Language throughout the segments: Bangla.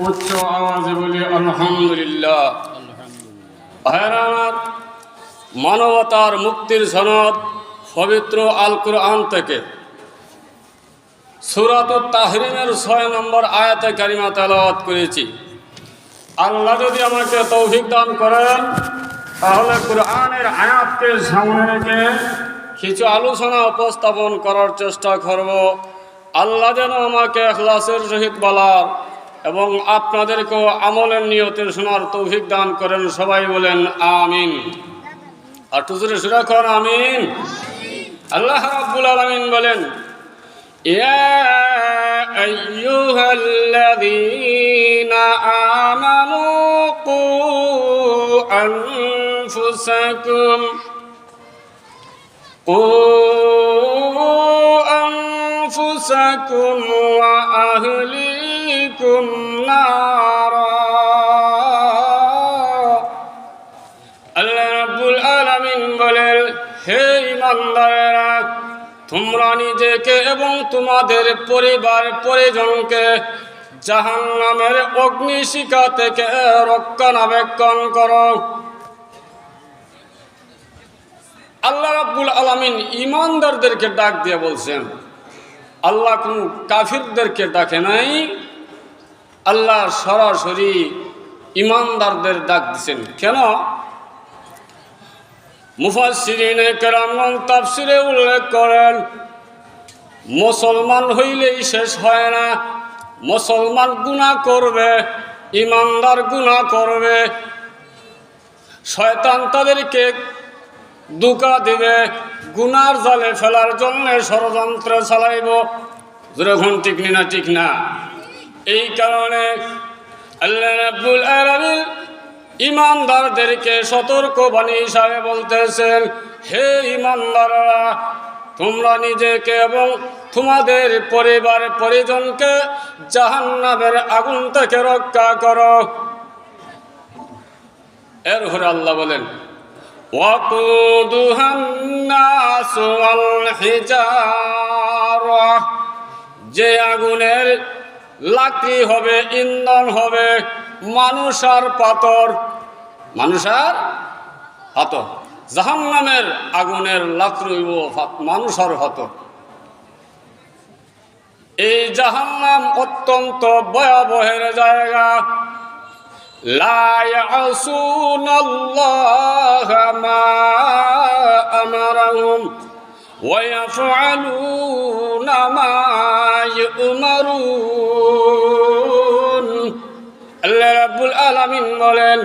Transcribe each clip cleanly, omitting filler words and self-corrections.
উচ্চ আওয়াজে বলি আলহামদুলিল্লাহ। আমার মানবতার মুক্তির সনদ পবিত্র আল কুরআন থেকে সূরাতুত তাহরিমের 6 নম্বর আয়াতে কারিমা তেলাওয়াত করেছি। আল্লাহ যদি আমাকে তৌফিক দান করেন তাহলে কুরআনের আয়াতকে সামনে রেখে কিছু আলোচনা উপস্থাপন করার চেষ্টা করব। আল্লাহ যেন আমাকে ইখলাসের সহিত বলার এবং আপনাদেরকেও আমলের নিয়তে শোনার তৌফিক দান করেন। সবাই বলেন আমিন। আর তুজুরে সুরা কর আমিন। আল্লাহ রাব্বুল আলামিন বলেন, ইয়া আইয়ুহাল্লাযীনা আমানু কু আনফুসাকুম ওয়া আহলিকুম নারা। আল্লাহ রাব্বুল আলামিন বলেন, হে ঈমানদারেরা, তোমরা নিজেকে এবং তোমাদের পরিবার পরিজনকে জাহান্নামের অগ্নিশিখা থেকে রক্ষণাবেক্ষণ করো। আল্লাহ রাব্বুল আলামিন ঈমানদারদেরকে ডাক দিয়ে বলছেন, আল্লাহ কোন কাফিরদেরকে ডাকে নাই। আল্লাহ সরাসরি ঈমানদারদের ডাক দিচ্ছেন। কেন? মুফাসসিরিনে কেরামগণ তাফসিরে উল্লেখ করেন, মুসলমান হইলেই শেষ হয় না। মুসলমান গুনাহ করবে, ঈমানদার গুনাহ করবে, শয়তান তাদেরকে ধোঁকা দিবে, গুনার জালে ফেলার জন্য ষড়যন্ত্র চালাইব। যখন ঠিক না ঠিক না। এই কারণে আল্লাহ রাব্বুল আলামিন ঈমানদারদেরকে সতর্কবাণী হিসাবে বলতেছেন, হে ঈমানদাররা, তোমরা নিজেকে এবং তোমাদের পরিবার পরিজনকে জাহান্নামের আগুন থেকে রক্ষা করো। এরপরে আল্লাহ বলেন, ওয়াকুদুহান নাসু ওয়াল হিজারা, যে আগুনের লাকড়ি হবে, ইন্ধন হবে মানুষ আর পাথর। মানুষ আর পাথর। জাহান্নামের আগুনের লাকড়ি মানুষ আর পাথর। এই জাহান্নাম অত্যন্ত ভয়াবহের জায়গা। লা ইয়াসুনাল্লাহা মা আমারাহুম ওয়া ইয়াফআলুনা মা ইউমারুন। আল্লাহ রাব্বুল আলামিন বলেন,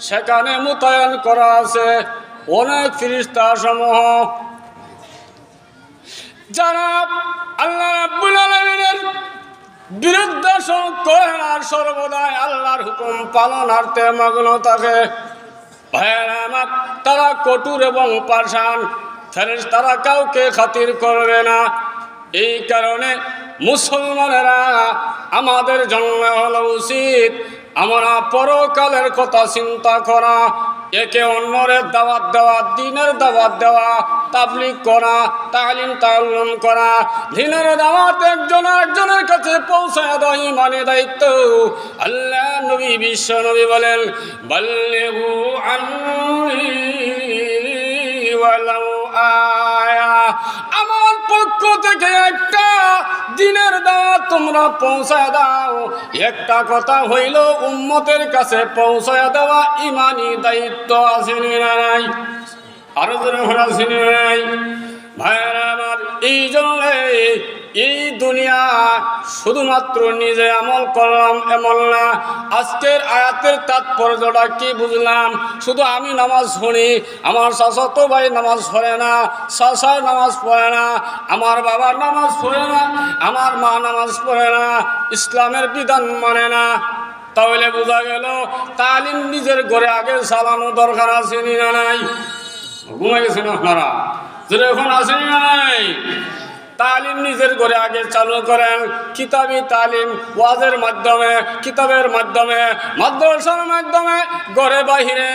সেখানে মোতায়েন করা আছে অনেক ফেরেশতা সমূহ, যারা আল্লাহ রাব্বুল আলামিনের বিরুদ্ধে করে আর সর্বদাই আল্লাহর হুকুম পালনার্থে মগ্ন থাকে। ভাইয়েরা আমার, তারা কঠোর এবং পাষাণ। ফেরেশতারা কাউকে খাতির করবে না। এই কারণে মুসলমানেরা, আমাদের জন্য হলো উচিত আমরা পরকালের কথা চিন্তা করা, একে অন্যের দাওয়াত দেওয়া, দ্বীনের দাওয়াত দেওয়া, তাবলীগ করা, তালিম তাআল্লুম করা। দ্বীনের দাওয়াত একজনের কাছে পৌঁছায় দেওয়া ঈমানের দায়িত্ব। আল্লাহ নবী, বিশ্ব নবী বলেন, বাল্লিগু আন্নী ওয়ালাউ আয়া, আমার পক্ষ থেকে একটা দ্বীনের দাওয়াত তোমরা পৌঁছায় দাও। একটা কথা হইল, উম্মতের কাছে পৌঁছায় দেওয়া ঈমানি দায়িত্ব আছে না নাই? আরো জোরে আছে না নাই? ভাইয়েরা আমার, এই জন্য এই দুনিয়া শুধুমাত্র নিজে আমল করলাম এমন না। আজকের আয়াতের তাৎপর্যটা কি বুঝলাম? শুধু আমি নামাজ পড়ি, আমার চাচাতো ভাই নামাজ পড়ে না, চাচা নামাজ পড়ে না, আমার বাবার নামাজ পড়ে না, আমার মা নামাজ পড়ে না, ইসলামের বিধান মানে না, তাহলে বোঝা গেল তালিম নিজের ঘরে আগে চালানো দরকার আছে না নাই? ঘুমাই গেছেন আপনারা? যেটা এখন আছে না নাই? তালিম নিজের ঘরে আগে চালু করেন, কিতাবি তালিম ওয়াজের মাধ্যমে, কিতাবের মাধ্যমে, মাদ্রাসার মাধ্যমে, ঘরে বাহিরে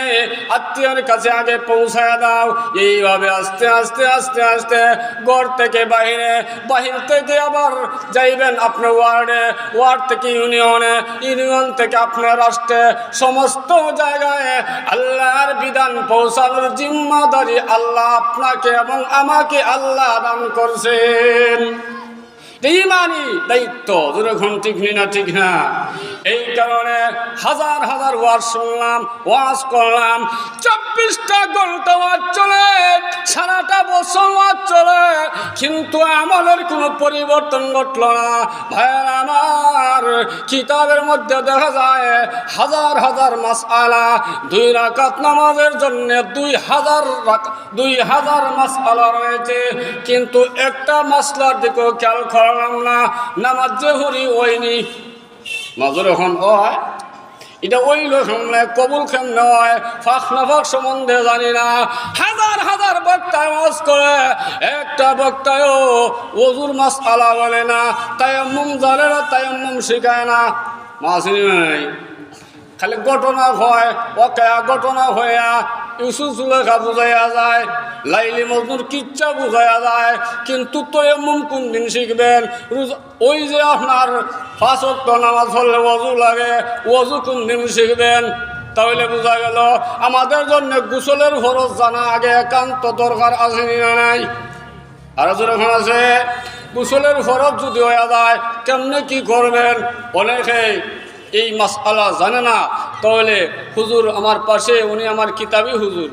আত্মীয়ের কাছে আগে পৌঁছায় দাও। এইভাবে আস্তে আস্তে আস্তে আস্তে ঘর থেকে বাহিরে, বাহির থেকে আবার যাইবেন আপনার ওয়ার্ডে, ওয়ার্ড থেকে ইউনিয়নে, ইউনিয়ন থেকে আপনার রাষ্ট্রে, সমস্ত জায়গায় আল্লাহর বিধান পৌঁছানোর জিম্মাদারি আল্লাহ আপনাকে এবং আমাকে আল্লাহ দান করছেন। ইমানি দায়িত্ব, যেরকম ঠিক না ঠিক না। এই কারণে হাজার হাজার ওয়াজ শুনলাম, ওয়াজ করলাম, 24টা ঘন্টা ওয়াজ চলে, সারাটা বছর ওয়াজ চলে, কিন্তু আমলের কোনো পরিবর্তন ঘটল না। ভাইয়ের আমার, কিতাবের মধ্যে দেখা যায় হাজার হাজার মাসআলা, 2 রাকাত নামাজের জন্য 2000 মাসআলা রয়েছে, কিন্তু একটা মাসলার দিকেও খেয়াল করলাম না। নামাজ যে হরি ওইনি নজর এখন হয়, এটা ওই লোক কবুল কেমন হয়, ফাঁক না ফাঁক সম্বন্ধে জানি না। হাজার হাজার বক্তায় ওয়াজ করে, একটা বক্তায়ও ওজুর মাসআলা বলে না, তায়াম্মুম জানে না, তায়াম্মুম শেখায় না। মাসিনি নাই, খালি ঘটনা হয়, অকায়া ঘটনা হইয়া ইউসুফ জুলেখা বুঝাইয়া যায়, লাইলি মজনুর কিচ্ছা বুঝাইয়া যায়, কিন্তু তায়াম্মুম কোন দিন শিখবেন? ওই যে আপনার 5 ওয়াক্ত নামাজ পড়লে ওযু লাগে, ওযু কোন দিন শিখবেন? তাহলে বোঝা গেল আমাদের জন্য গোসলের ফরজ জানা আগে একান্ত দরকার আছে না নাই? আর যখন আছে গোসলের ফরজ যদি হয়ে যায়, কেমনে কি করবেন? অনেকে এই মাসআলা জানে না। তাহলে হুজুর আমার পাশে, উনি আমার কিতাবি হুজুর,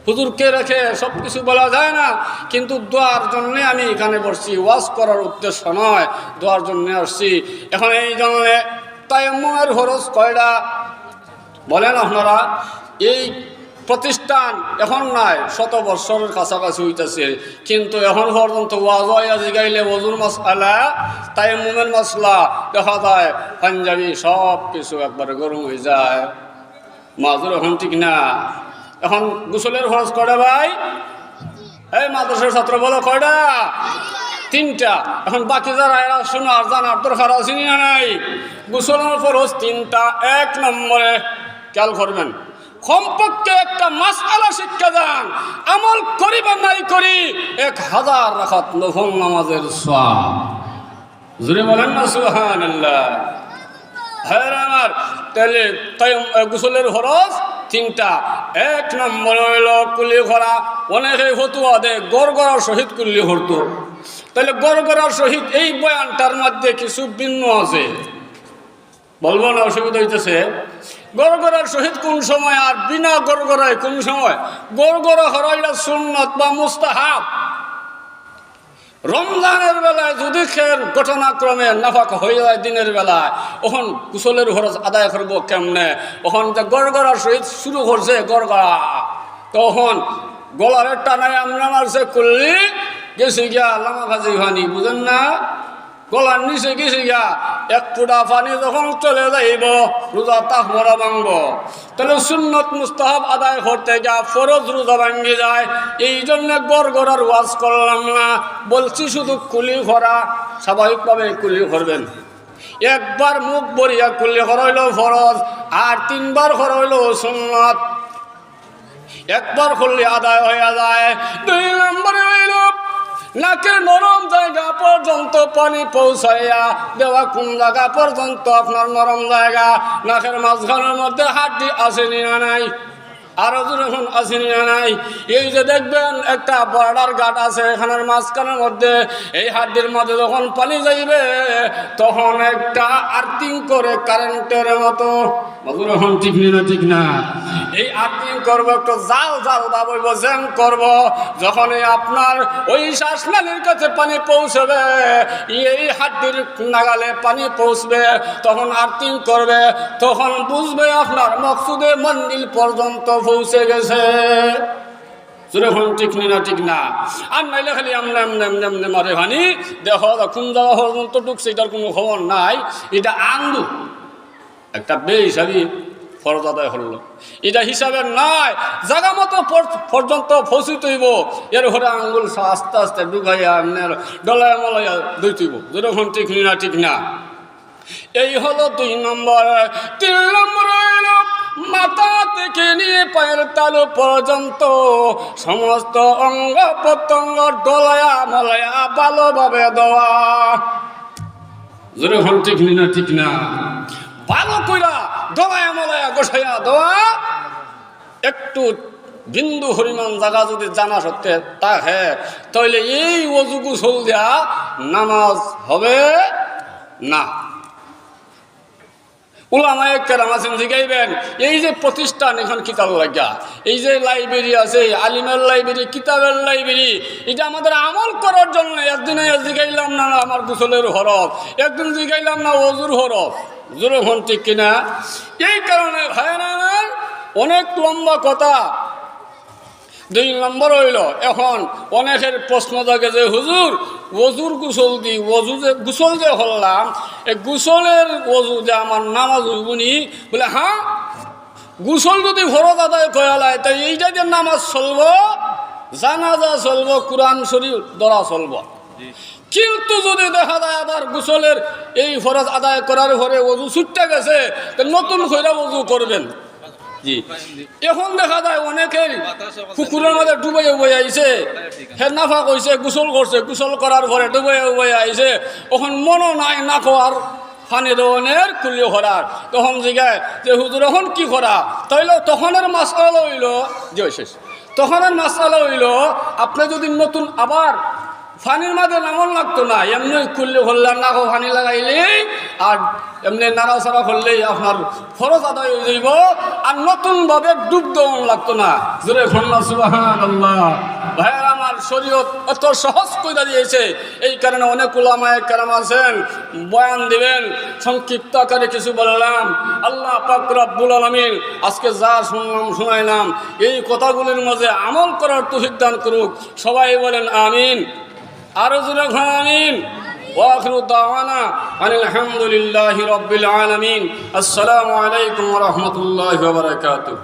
হুজুরকে রেখে সব কিছু বলা যায় না, কিন্তু দোয়ার জন্যে আমি এখানে বসছি, ওয়াজ করার উদ্দেশ্য নয়, দোয়ার জন্যে আসছি। এখন এই জন্য তায়াম্মুমের ফরজ কয়টা বলেন আপনারা? এই প্রতিষ্ঠান এখন নাই, 100 বছরের কাছাকাছি হইতেছে, কিন্তু এখন পর্যন্ত ওয়াজ হইয়া জিগাইলে ওযুর মাসআলা, তায়াম্মুমের মাসলা দেখা যায় পাঞ্জাবি সব কিছু একবারে গরম হয়ে যায়। মাজুর এখন ঠিক না। এখন গোসলের ফরজ কয়টা ভাই? এই মাদ্রাসার ছাত্র বলো কয়টা? 3টা। এখন বাকি যারা এরা শোনার জানার দরকার আছে না নাই? গোসলের ফরজ 3টা। 1 নম্বরে খেয়াল করবেন, কমপক্ষে একটা মাসআলা শিক্ষা দেন, আমল করি বা নাই করি 1000 রাকাত নফল নামাজের সওয়াব। জোরে বলেন না সুবহানাল্লাহ। হ্যাঁ আমার, তাহলে গোসলের ফরজ 3টা। 1 নম্বর হইল কুলি করা। অনেকে ফতুয়া দেয় গড়গড়ার সহিত কুলি করতো, তাহলে গড়গড়ার সহিত এই বয়ানটার মধ্যে কিছু ভিন্ন আছে, বলবো না, অসুবিধা হইতেছে। গড়গড়ার সহিত কোন সময় আর বিনা গড়গড়ায় কোন সময়? গড়গড়া করা সুন্নত বা মুস্তাহাব। রমজানের বেলায় যদি খের ঘটনাক্রমে নাফাক হয়ে যায় দিনের বেলায়, ওখান গোসলের ফরজ আদায় করবো কেমনে? ওখান যে গড়গড়ার সহিত শুরু করছে গড়গড়া, তখন গলার টানায় আমরা মারছে করলি গেছে গিয়া লামা ভাজি ভানি, বুঝেন না? গলার নিচে গেছে গিয়া 1 ফুটা পানি যখন চলে যাইব রোজা তাক মরা ভাঙব। তাহলে সুন্নত মুস্তাহাব আদায় করতে গিয়া ফরজ রোজা ভাঙ্গি যায়। এই জন্য গড়গড়ার ওয়াজ করলাম না, বলছি শুধু কুলি করা। স্বাভাবিকভাবে কুলি করবেন। 1 বার মুখ বরিয়া কুলি করা হইল ফরজ, আর 3 বার করা হইল সুন্নত। 1 বার করলে আদায় হয়ে যায়। 2 নম্বরে হইল নাকের নরম জায়গা পর্যন্ত পানি পৌঁছাইয়া দেওয়া। কোন জায়গা পর্যন্ত? আপনার নরম জায়গা, নাকের মাঝখানের মধ্যে হাড্ডি আসেনি না নাই? আরো যখন আসেনি না নাই? এই যে দেখবেন একটা বর্ডার গার্ড আছে এখানের মাঝখানের মধ্যে, এই হাড্ডির মধ্যে যখন পানি যাইবে তখন একটা আর্থিং করে কারেন্টের মতো। এখন ঠিক না ঠিক না? এই আর্থিং করবো, একটু জাল জাল ভাবব, জ্যাম করবো। যখনই আপনার ওই শ্বাসনালীর কাছে পানি পৌঁছবে, এই হাড্ডির নাগালে পানি পৌঁছবে, তখন আর্থিং করবে, তখন বুঝবে আপনার মকসুদে মন্দির পর্যন্ত পৌঁছে গেছে। যখন ঠিক না ঠিক না? আর নাইলে খালি এমনি এমনি এমনি এমনি মারে ভানি, দেখো কোন জায়গা পর্যন্ত ঢুকছে এটার কোনো খবর নাই। এটা আন্দু একটা বেহিসাবি ফরজ আদায় হলো। এটা হিসাবে নাই, জায়গা মতো পর্যন্ত পৌঁছিত হইব, এর ঘরে আঙ্গুল আস্তে আস্তে ডুবাইয়া ডলায় মলাইয়া দইতইব, যেরকম ঠিক না ঠিক না। এই হলো 2 নম্বর। 3 নম্বর হইল মাথা থেকে নিয়ে পায়ের তালু পর্যন্ত সমস্ত অঙ্গ প্রত্যঙ্গ ডলায়া মলায়া ভালোভাবে দেওয়া, যেরকম ঠিক না ঠিক না। ভালো কইরা ডলায়া মলায়া গোসাইয়া দেওয়া। একটু বিন্দু হরিমান জায়গা যদি জানা সত্ত্বে তা হ্যাঁ, তাহলে এই ওযু গোসল দেয়া নামাজ হবে না। উলামায়ে কেরাম আছেন জিগাইবেন, এই যে প্রতিষ্ঠান এখন কিতাব লাগা, এই যে লাইব্রেরি আছে, আলিমের লাইব্রেরি, কিতাবের লাইব্রেরি, এটা আমাদের আমল করার জন্য। একদিনে জিগাইলাম না আমার গোসলের হরফ, একদিন জিগাইলাম না ওযুর হরফ, যেরকম ঠিক কিনা। এই কারণে ভাইরা অনেক লম্বা কথা। 2 নম্বর হইল, এখন অনেকের প্রশ্ন থাকে যে হুজুর ওযুর গোসল দিই, গোসল যে হলাম, এই গোসলের ওযু যে আমার নামাজ হইবনি? বলে হ্যাঁ, গোসল যদি ফরজ আদায় করালায় তাই এইটা যে নামাজ চলব, জানাজা চলব, কোরআন শরীফ ধরা চলব। কিন্তু যদি দেখা যায় আবার গোসলের এই ফরজ আদায় করার পরে ওযু ছুটতে গেছে, নতুন করে ওযু করবেন। জি, এখন দেখা যায় অনেকের পুকুরের মধ্যে ডুবে উবে আইছে, হে নাফা কইছে, গোসল করছে, গোসল করার পরে ডুবে উবে আইছে, এখন মনও নাই না খাওয়ার পানি দেওয়ানের কুল্লি করার। তখন জিগায় যে হুজুর এখন কি করা? তাইলে তখনের মাসআলা হইল যে শেষ, তখনের মাসআলা হইল আপনি যদি নতুন আবার পানির মাঝে নামন লাগতো না, এমনি খুললে করলেন না, পানি লাগাইলেই আর এমনি নাড়াচাড়া করলেই আপনার ফরজ আদায় হয়ে যাইব, আর নতুনভাবে ডুব দেওয়ান লাগতো না। জোরে খন্না সুবহানাল্লাহ। ভাইয়ের আমার শরীয়ত এত সহজ কইরা দিয়েছে। এই কারণে অনেক উলামায়ে কেরাম আছেন, বয়ান দিবেন, সংক্ষিপ্ত আকারে কিছু বললাম। আল্লাহ পাক রব্বুল আলামিন আজকে যা শুনলাম শুনাইলাম, এই কথাগুলির মাঝে আমল করার তৌফিক দান করুক। সবাই বলেন আমিন। আরো জোরে আমিন। ওয়া আখিরু দাওয়ানা আনিল হামদুলিল্লাহি রাব্বিল আলামিন। আসসালামু আলাইকুম ওয়া রাহমাতুল্লাহি ওয়া বারাকাতুহু।